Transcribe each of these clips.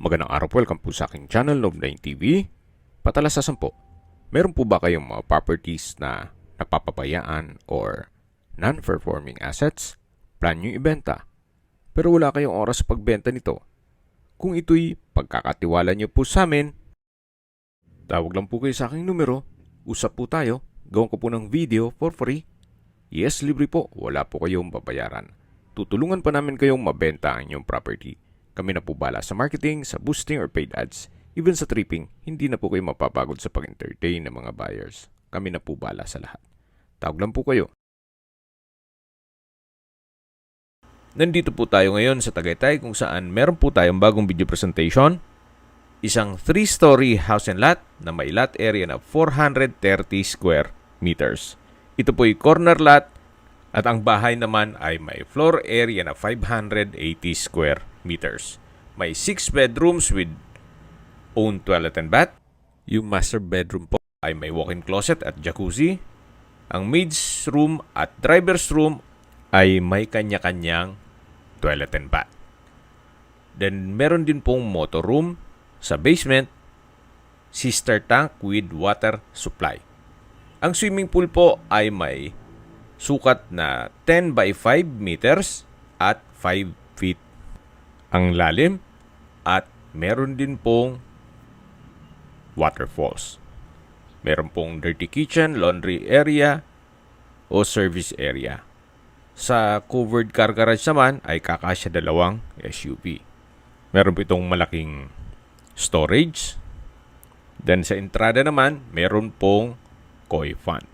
Magandang araw po, welcome po sa aking channel, Love9 TV. Patalasasan po, meron po ba kayong mga properties na napapabayaan or non-performing assets? Plan nyo ibenta, pero wala kayong oras sa pagbenta nito. Kung ito'y pagkakatiwala nyo po sa amin, tawag lang po kayo sa aking numero, usap po tayo, gawin ko po ng video for free. Yes, libre po, wala po kayong babayaran. Tutulungan pa namin kayong mabenta ang inyong property. Kami na po bala sa marketing, sa boosting or paid ads. Even sa tripping, hindi na po kayo mapapagod sa pag-entertain ng mga buyers. Kami na po bala sa lahat. Tawag lang po kayo. Nandito po tayo ngayon sa Tagaytay kung saan meron po tayong bagong video presentation. Isang 3-story house and lot na may lot area na 430 square meters. Ito po ay corner lot at ang bahay naman ay may floor area na 580 square meters. May 6 bedrooms with own toilet and bath. Yung master bedroom po ay may walk-in closet at jacuzzi. Ang maid's room at driver's room ay may kanya-kanyang toilet and bath. Then meron din pong motor room sa basement, sister tank with water supply. Ang swimming pool po ay may sukat na 10 by 5 meters at 5 feet ang lalim at meron din pong waterfalls. Meron pong dirty kitchen, laundry area o service area. Sa covered car garage naman ay kakasya dalawang SUV. Meron po itong malaking storage. Then sa entrada naman, meron pong koi fan.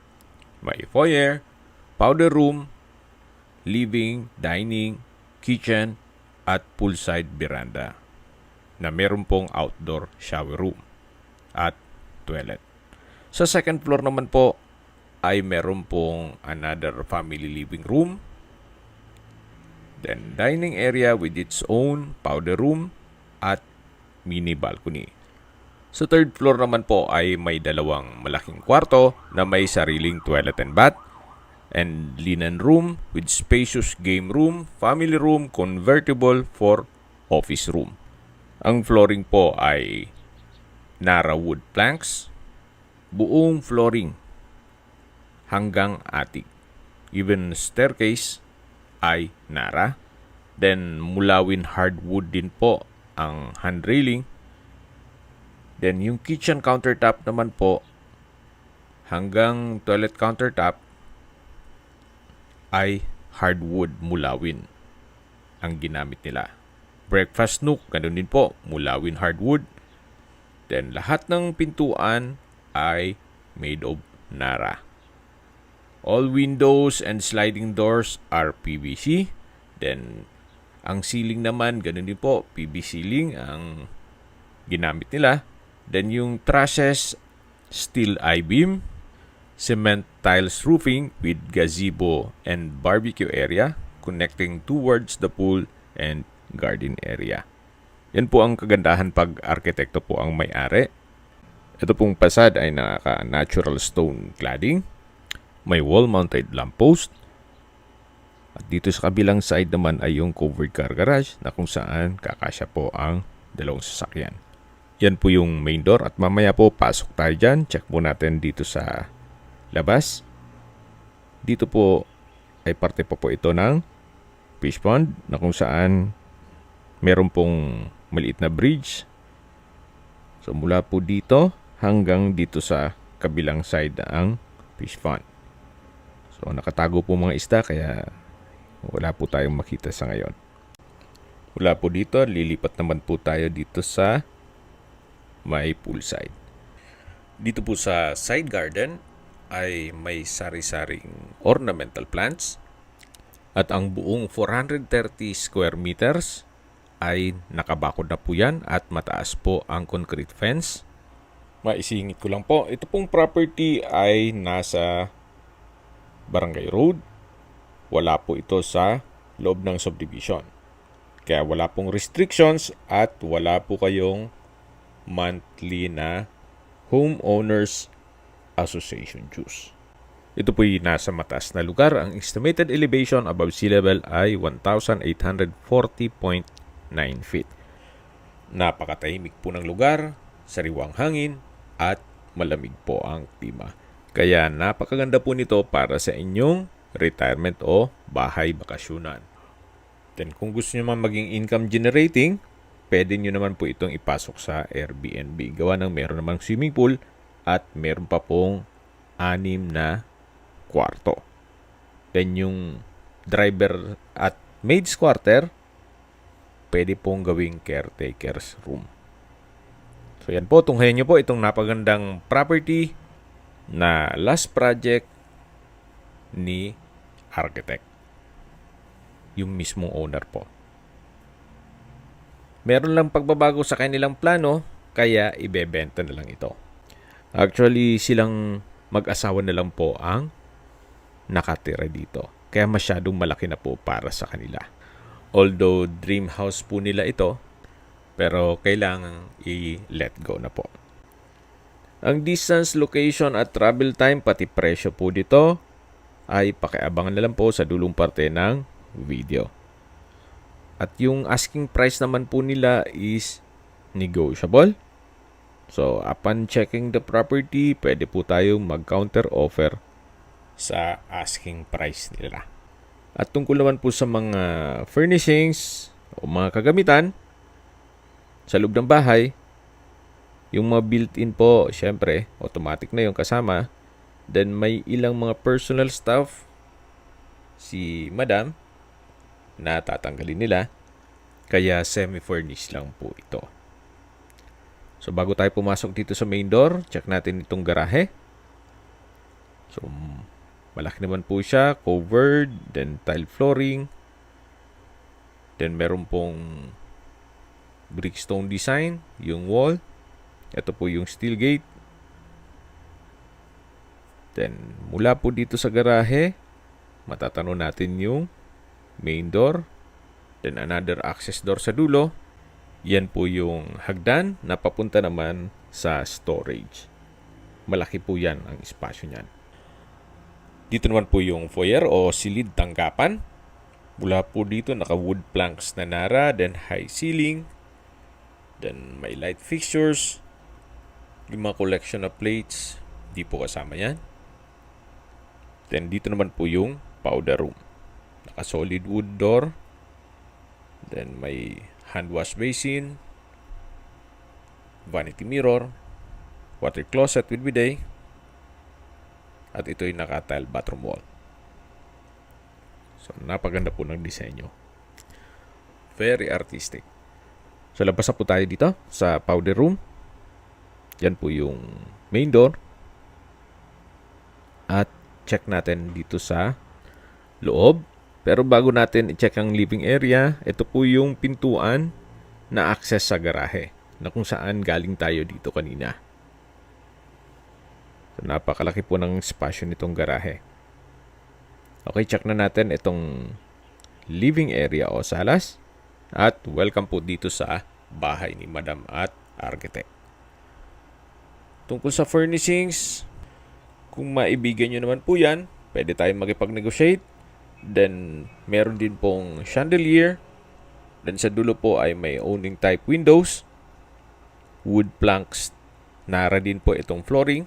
May foyer, powder room, living, dining, kitchen, at poolside veranda na meron pong outdoor shower room at toilet. Sa second floor naman po ay meron pong another family living room, then dining area with its own powder room at mini balcony. Sa third floor naman po ay may dalawang malaking kwarto na may sariling toilet and bath and linen room with spacious game room, family room, convertible for office room. Ang flooring po ay Nara wood planks, buong flooring hanggang attic. Even staircase ay Nara. Then mulawin hardwood din po ang hand railing. Then yung kitchen countertop naman po hanggang toilet countertop ay hardwood mulawin ang ginamit nila. Breakfast nook, ganun din po, mulawin hardwood. Then lahat ng pintuan ay made of Nara. All windows and sliding doors are PVC. Then ang ceiling naman, ganun din po, PVC ceiling ang ginamit nila. Then yung trusses, steel I-beam, cement tiles roofing with gazebo and barbecue area connecting towards the pool and garden area. Yan po ang kagandahan pag arkitekto po ang may-ari. Ito pong pasad ay naka-natural stone cladding. May wall-mounted lamppost. At dito sa kabilang side naman ay yung covered car garage na kung saan kakasya po ang dalawang sasakyan. Yan po yung main door at mamaya po pasok tayo dyan. Check po natin dito sa labas. Dito po ay parte po ito ng fish pond na kung saan meron pong maliit na bridge. So mula po dito hanggang dito sa kabilang side ang fish pond. So nakatago po mga isda kaya wala po tayong makita sa ngayon. Mula po dito, lilipat naman po tayo dito sa may poolside. Dito po sa side garden ay may sari-saring ornamental plants at ang buong 430 square meters ay nakabakod na po yan at mataas po ang concrete fence. Maisingit ko lang po, ito pong property ay nasa Barangay Road. Wala po ito sa loob ng subdivision. Kaya wala pong restrictions at wala po kayong monthly na homeowners association dues. Ito po'y nasa mataas na lugar. Ang estimated elevation above sea level ay 1,840.9 feet. Napakatahimik po ng lugar, sariwang hangin, at malamig po ang klima. Kaya napakaganda po nito para sa inyong retirement o bahay bakasyunan. Then kung gusto nyo man maging income generating, pwede nyo naman po itong ipasok sa Airbnb. Gawa ng meron namang swimming pool at meron pa pong 6 na kwarto. Then yung driver at maid's quarter, pwede pong gawing caretaker's room. So yan po, tunghayan nyo po itong napagandang property na last project ni architect. Yung mismong owner po. Meron lang pagbabago sa kanilang plano, kaya ibebenta na lang ito. Actually, silang mag-asawa na lang po ang nakatira dito. Kaya masyadong malaki na po para sa kanila. Although dream house po nila ito, pero kailangan i-let go na po. Ang distance, location at travel time pati presyo po dito ay pakiabangan na lang po sa dulong parte ng video. At yung asking price naman po nila is negotiable. So, upon checking the property, pwede po tayong mag-counter offer sa asking price nila. At tungkol naman po sa mga furnishings o mga kagamitan sa loob ng bahay, yung mga built-in po, syempre, automatic na yung kasama. Then may ilang mga personal stuff si Madam na tatanggalin nila. Kaya semi-furnished lang po ito. So bago tayo pumasok dito sa main door, check natin itong garahe. So malaki naman po siya, covered, then tile flooring. Then meron pong brickstone design, yung wall. Ito po yung steel gate. Then mula po dito sa garahe, matatanaw natin yung main door. Then another access door sa dulo. Yan po yung hagdan na papunta naman sa storage. Malaki po yan ang espasyo niyan. Dito naman po yung foyer o silid tanggapan. Mula po dito naka wood planks na nara, then high ceiling. Then may light fixtures. Yung mga collection of plates, di po kasama yan. Then dito naman po yung powder room. Naka solid wood door. Then may hand wash basin, vanity mirror, water closet with bidet, at ito yung naka-tile bathroom wall. So napaganda po ng disenyo. Very artistic. So labas na po tayo dito sa powder room. Yan po yung main door. At check natin dito sa loob. Pero bago natin i-check ang living area, ito po yung pintuan na access sa garahe na kung saan galing tayo dito kanina. So, napakalaki po ng espasyo nitong garahe. Okay, check na natin itong living area o salas. At welcome po dito sa bahay ni Madam at Architect. Tungkol sa furnishings, kung maibigan nyo naman po yan, pwede tayong makipag-negotiate. Then, meron din pong chandelier. Then, sa dulo po ay may owning type windows. Wood planks. Nara din po itong flooring.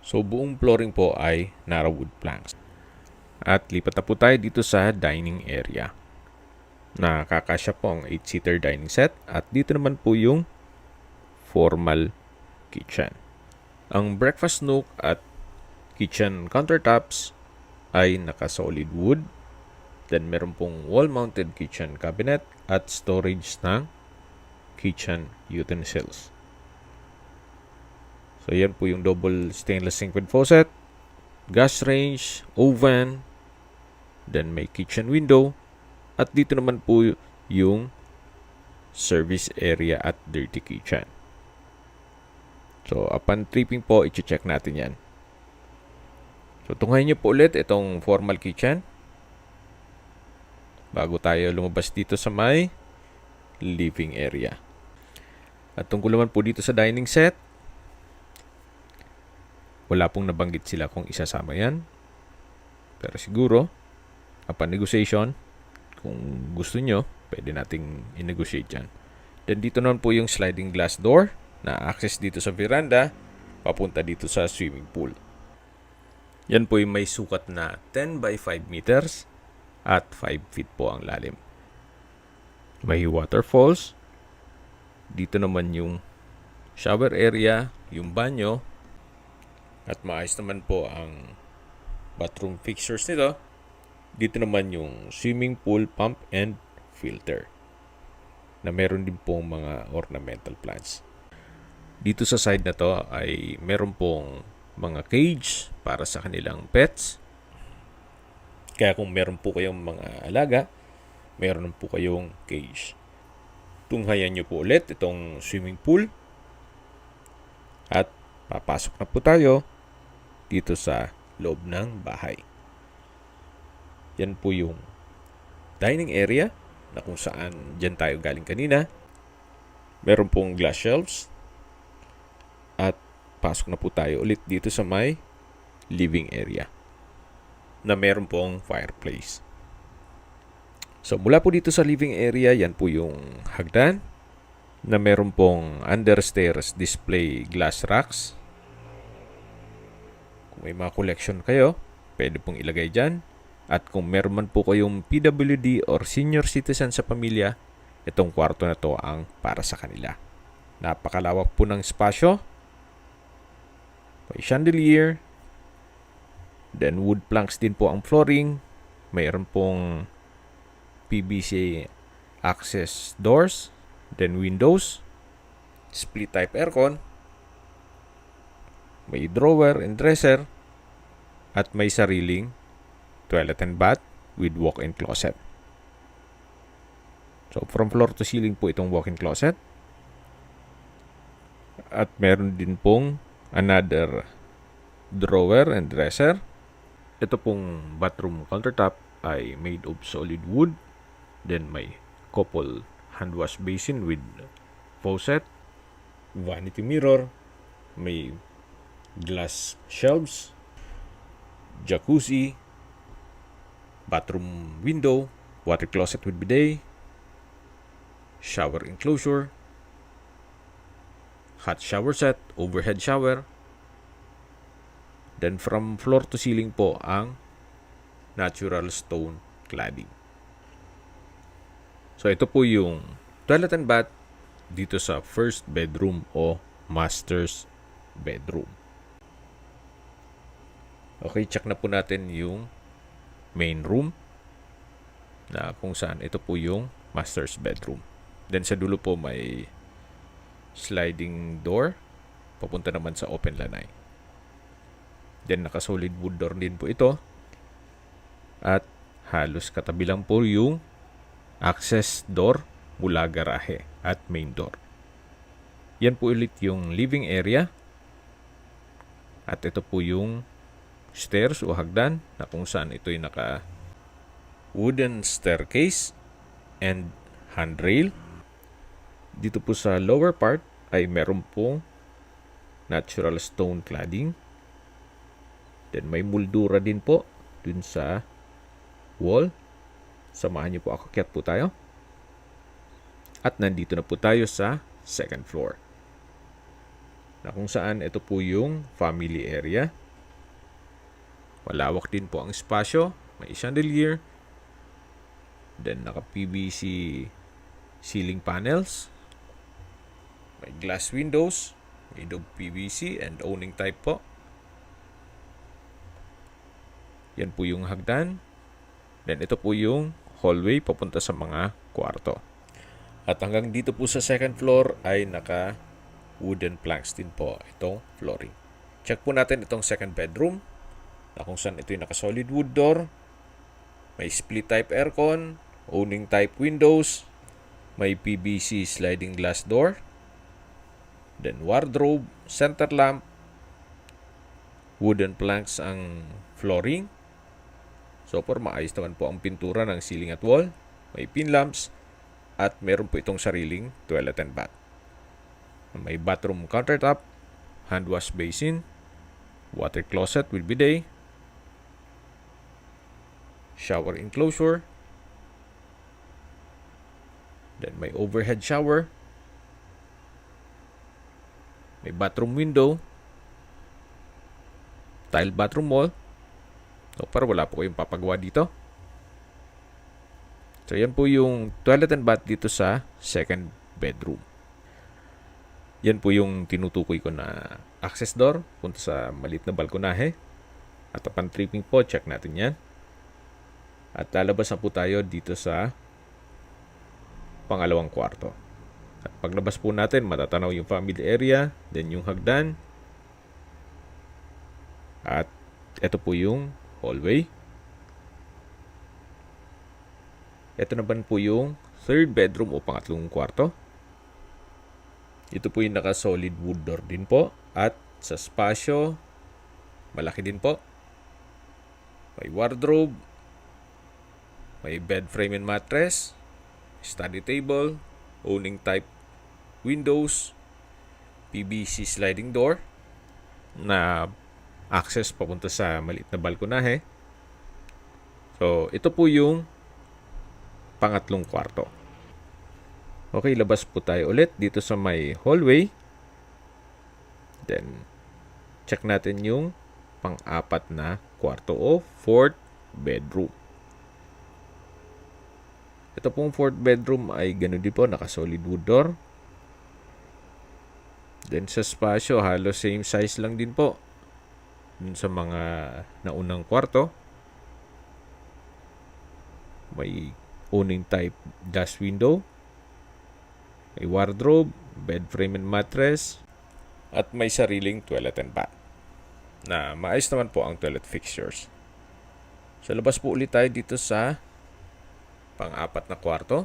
So, buong flooring po ay nara wood planks. At lipat na po tayo dito sa dining area. Nakakasya po ang 8-seater dining set. At dito naman po yung formal kitchen. Ang breakfast nook at kitchen countertops ay naka-solid wood. Then meron pong wall-mounted kitchen cabinet at storage ng kitchen utensils. So yan po yung double stainless sink with faucet, gas range, oven, then may kitchen window, at dito naman po yung service area at dirty kitchen. So upon tripping po, i-check natin yan. So, tunghayin nyo po ulit itong formal kitchen bago tayo lumabas dito sa may living area. At tungkol naman po dito sa dining set, wala pong nabanggit sila kung isasama yan. Pero siguro, upon negotiation, kung gusto nyo, pwede nating i-negotiate yan. Then dito naman po yung sliding glass door na access dito sa veranda papunta dito sa swimming pool. Yan po yung may sukat na 10 by 5 meters at 5 feet po ang lalim. May waterfalls. Dito naman yung shower area, yung banyo. At maayos naman po ang bathroom fixtures nito. Dito naman yung swimming pool pump and filter na meron din pong mga ornamental plants. Dito sa side na to ay meron pong mga cage para sa kanilang pets. Kaya kung meron po kayong mga alaga, meron po kayong cage. Tunghayan nyo po ulit itong swimming pool. At papasok na po tayo dito sa loob ng bahay. Yan po yung dining area na kung saan dyan tayo galing kanina. Meron pong glass shelves. At pasok na po tayo ulit dito sa may living area na meron pong fireplace. So mula po dito sa living area, yan po yung hagdan na meron pong understairs display glass racks. Kung may mga collection kayo, pwede pong ilagay dyan. At kung meron man po kayong PWD or senior citizen sa pamilya, itong kwarto na to ang para sa kanila. Napakalawak po ng espasyo. May chandelier. Then wood planks din po ang flooring. Mayroon pong PVC access doors. Then windows. Split type aircon. May drawer and dresser. At may sariling toilet and bath with walk-in closet. So from floor to ceiling po itong walk-in closet. At meron din pong another drawer and dresser. Ito pong bathroom countertop ay made of solid wood. Then may couple hand wash basin with faucet, vanity mirror, may glass shelves, jacuzzi, bathroom window, water closet with bidet, shower enclosure, hot shower set, overhead shower. Then from floor to ceiling po ang natural stone cladding. So ito po yung toilet and bath dito sa first bedroom o master's bedroom. Okay, check na po natin yung main room na kung saan ito po yung master's bedroom. Then sa dulo po may sliding door papunta naman sa open lanai. Then naka-solid wood door din po ito. At halos katabi lang po yung access door mula garahe at main door. Yan po ulit yung living area. At ito po yung stairs o hagdan na kung saan ito'y naka wooden staircase and handrail. Dito po sa lower part ay meron pong natural stone cladding. Then may moldura din po dun sa wall. Samahan niyo po ako, akyat po tayo. At nandito na po tayo sa second floor. Na kung saan ito po yung family area. Malawak din po ang espasyo. May chandelier. Then naka-PVC ceiling panels. May glass windows. Made of PVC and owning type po. Yan po yung hagdan. Then ito po yung hallway papunta sa mga kwarto. At hanggang dito po sa second floor ay naka wooden planks din po itong flooring. Check po natin itong second bedroom na kung saan ito yung naka solid wood door. May split type aircon, owning type windows, may PVC sliding glass door, then wardrobe, center lamp, wooden planks ang flooring. So for maayos naman po ang pintura ng ceiling at wall. May pin lamps at meron po itong sariling toilet and bath. May bathroom countertop, hand wash basin, water closet with bidet, shower enclosure, then may overhead shower, May bathroom window. Tile bathroom wall. So, para wala po kayong papagawa dito. So, yan po yung toilet and bath dito sa second bedroom. Yan po yung tinutukoy ko na access door. Punta sa maliit na balkonahe. At upon tripping po, check natin yan. At lalabas na po tayo dito sa pangalawang kwarto. At paglabas po natin, matatanaw yung family area, then yung hagdan. At ito po yung hallway. Ito naman po yung third bedroom o pangatlong kwarto. Ito po yung naka-solid wood door din po. At sa spasyo, malaki din po. May wardrobe. May bed frame and mattress. Study table. Owning type windows. PVC sliding door na access papunta sa maliit na balkonahe. So, ito po yung pangatlong kwarto. Okay, labas po tayo ulit dito sa may hallway. Then, check natin yung pang-apat na kwarto o fourth bedroom. Ito pong fourth bedroom ay ganun din po, naka-solid wood door. Then, sa spasyo, halos same size lang din po dun sa mga naunang kwarto. May owning type glass window. May wardrobe, bed frame and mattress. At may sariling toilet and bath. Na maayos naman po ang toilet fixtures. So labas po ulit tayo dito sa pang-apat na kwarto.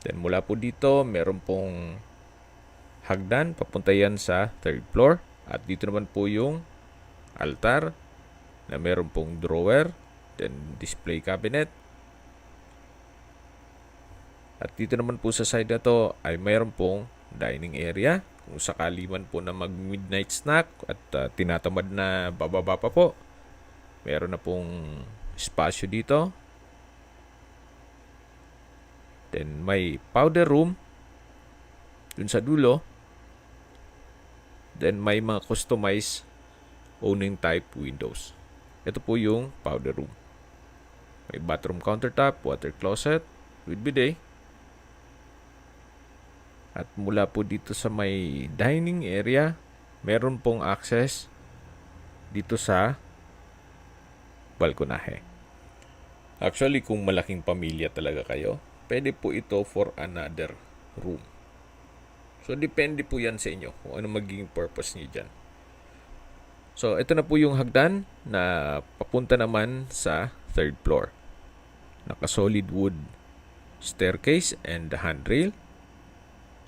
Then mula po dito, meron pong hagdan. Papunta yan sa third floor. At dito naman po yung altar na meron pong drawer, then display cabinet. At dito naman po sa side na to ay meron pong dining area. Kung sakali man po na mag-midnight snack at tinatamad na bababa pa po, meron na pong espasyo dito. Then may powder room dun sa dulo. Then may mga customized owning type windows. Ito po yung powder room. May bathroom countertop, water closet with bidet. At mula po dito sa may dining area, meron pong access dito sa balkonahe. Actually, kung malaking pamilya talaga kayo, pwede po ito for another room. So, depende po yan sa inyo kung ano magiging purpose niyo dyan. So, ito na po yung hagdan na papunta naman sa third floor. Naka-solid wood staircase and the handrail.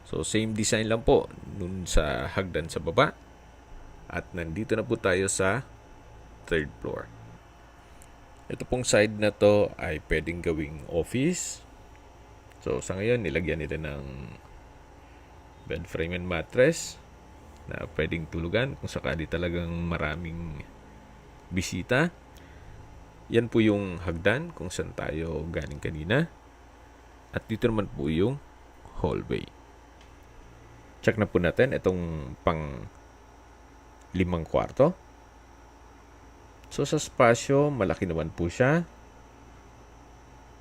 So, same design lang po nun sa hagdan sa baba. At nandito na po tayo sa third floor. Ito pong side na to ay pwedeng gawing office. So, sa ngayon, nilagyan nila ng bed frame and mattress na pwedeng tulugan kung sakali talagang maraming bisita. Yan po yung hagdan kung saan tayo galing kanina. At dito naman po yung hallway. Check na po natin itong pang 5 kwarto. So sa spasyo, malaki naman po siya.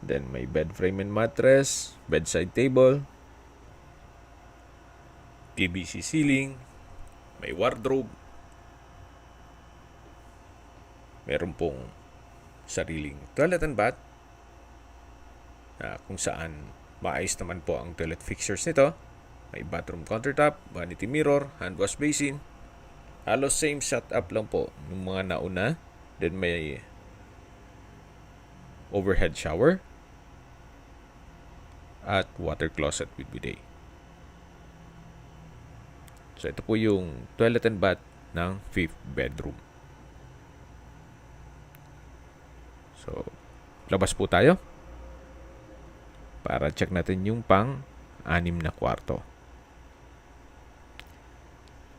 Then may bed frame and mattress, bedside table, PVC ceiling, may wardrobe, meron pong sariling toilet and bath kung saan maayos naman po ang toilet fixtures nito. May bathroom countertop, vanity mirror, hand wash basin. Halos same setup lang po ng mga nauna. Then may overhead shower at water closet with bidet. So, ito po yung toilet and bath ng 5th bedroom. So, labas po tayo para check natin yung pang-6 na kwarto.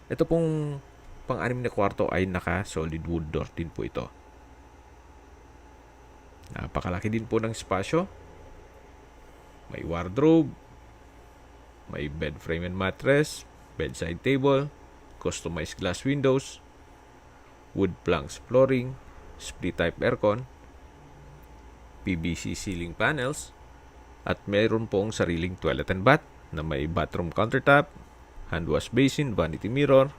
Ito pong pang-6 na kwarto ay naka-solid wood door din po ito. Napakalaki din po ng espasyo. May wardrobe, may bed frame and mattress, bedside table, customized glass windows, wood planks flooring, split-type aircon, PVC ceiling panels, at mayroon pong sariling toilet and bath na may bathroom countertop, hand wash basin, vanity mirror,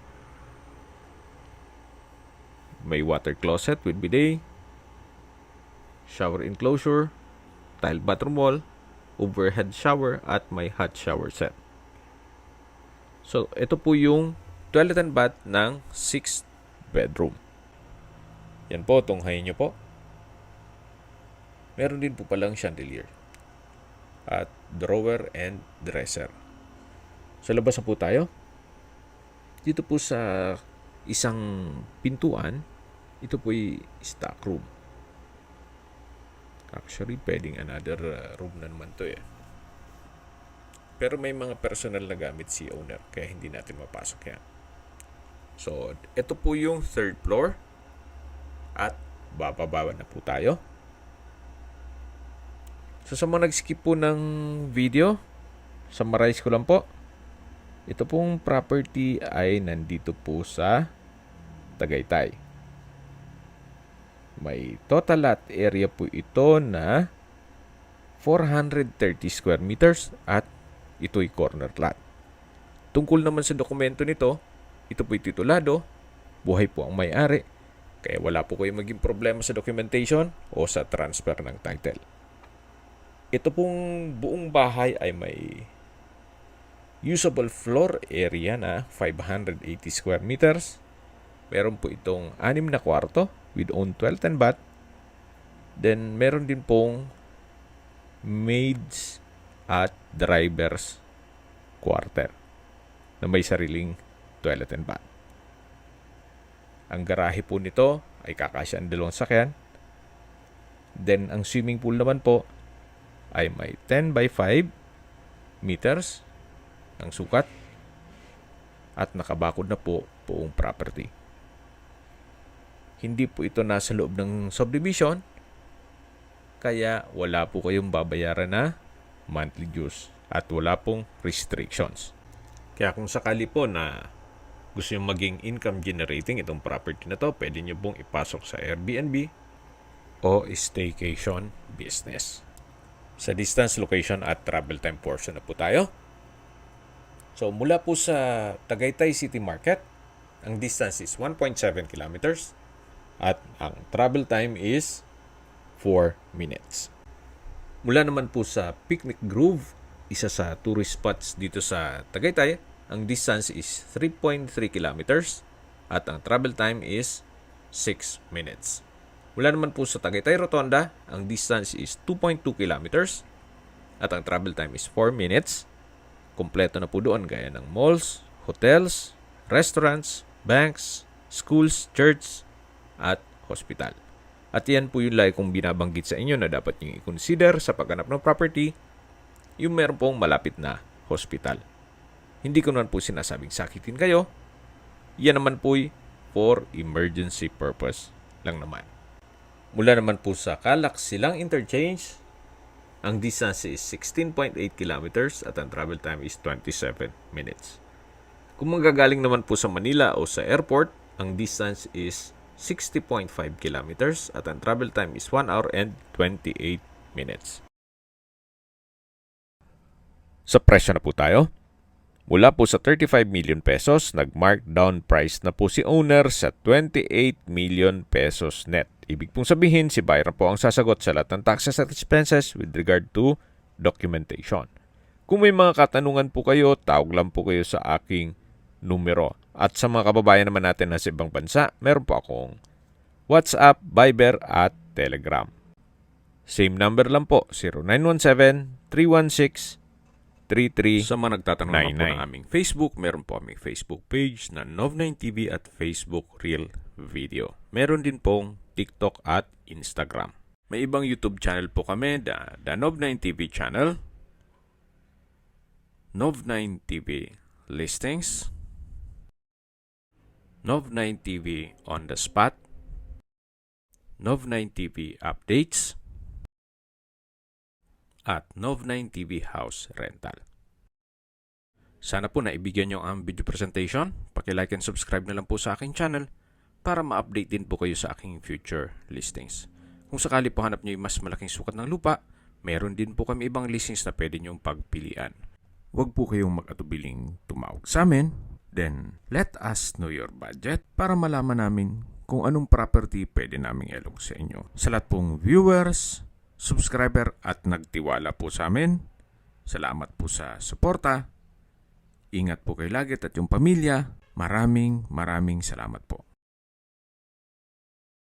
may water closet with bidet, shower enclosure, tile bathroom wall, overhead shower, at may hot shower set. So, ito po yung toilet and bath ng 6th bedroom. Yan po, tunghayin nyo po. Meron din po palang chandelier at drawer and dresser. Sa labas na po tayo. Dito po sa isang pintuan, ito po ay stock room. Actually, pwedeng another room na naman to eh. Pero may mga personal na gamit si owner, kaya hindi natin mapasok yan. So, ito po yung 3rd floor. At bababa na po tayo. So, sa mga nag-skip po ng video, summarize ko lang po. Ito pong property ay nandito po sa Tagaytay. May total lot area po ito na 430 square meters at ito'y corner lot. Tungkol naman sa dokumento nito, ito po'y titulado, buhay po ang may-ari, kaya wala po kayong maging problema sa documentation o sa transfer ng title. Ito pong buong bahay ay may usable floor area na 580 square meters. Meron po itong 6 na kwarto with own toilet and bath. Then, meron din pong maids at driver's quarter na may sariling toilet and bath. Ang garahe po nito ay kakasya ang 2 sakyan. Then, ang swimming pool naman po ay may 10 by 5 meters ang sukat at nakabakod na po buong property. Hindi po ito nasa loob ng subdivision, kaya wala po kayong babayaran na monthly dues at wala pong restrictions. Kaya kung sakali po na gusto nyo maging income generating itong property na to, pwede nyo pong ipasok sa Airbnb o staycation business. Sa distance, location at travel time portion na po tayo. So, mula po sa Tagaytay City Market, ang distance is 1.7 kilometers at ang travel time is 4 minutes. Mula naman po sa Picnic Grove, isa sa tourist spots dito sa Tagaytay, ang distance is 3.3 kilometers at ang travel time is 6 minutes. Mula naman po sa Tagaytay Rotonda, ang distance is 2.2 kilometers at ang travel time is 4 minutes. Kompleto na po doon gaya ng malls, hotels, restaurants, banks, schools, church, at hospital. At yan po yung like kung binabanggit sa inyo na dapat nyo i-consider sa paghanap ng property, yung meron pong malapit na hospital. Hindi ko naman po sinasabing sakitin kayo. Yan naman po for emergency purpose lang naman. Mula naman po sa Calac Silang Interchange, ang distance is 16.8 kilometers at ang travel time is 27 minutes. Kung manggagaling naman po sa Manila o sa airport, ang distance is 60.5 kilometers at ang travel time is 1 hour and 28 minutes. Sa presyo na po tayo. Mula po sa 35 million pesos, nag-markdown price na po si owner sa 28 million pesos net. Ibig pong sabihin, si buyer po ang sasagot sa lahat ng taxes at expenses with regard to documentation. Kung may mga katanungan po kayo, tawag lang po kayo sa aking numero. At sa mga kababayan naman natin na sa ibang bansa, meron po akong WhatsApp, Viber at Telegram. Same number lang po, 0917-316-3399. Sa mga nagtatanong naman po ng aming Facebook, meron po aming Facebook page na Nov9TV at Facebook Real Video. Meron din pong TikTok at Instagram. May ibang YouTube channel po kami, the Nov9TV channel, Nov9TV Listings, Nov9TV On The Spot, Nov9TV Updates, at Nov9TV House Rental. Sana po naibigyan nyo ang video presentation. Paki-like and subscribe na lang po sa aking channel para ma-update din po kayo sa aking future listings. Kung sakali po hanap nyo yung mas malaking sukat ng lupa, meron din po kami ibang listings na pwede nyong pagpilian. Huwag po kayong mag-atubiling tumawag sa amin. Then, let us know your budget para malaman namin kung anong property pwede naming ilog sa inyo. Sa lahat pong viewers, subscriber at nagtiwala po sa amin, salamat po sa suporta. Ingat po kayo lagi at yung pamilya. Maraming salamat po.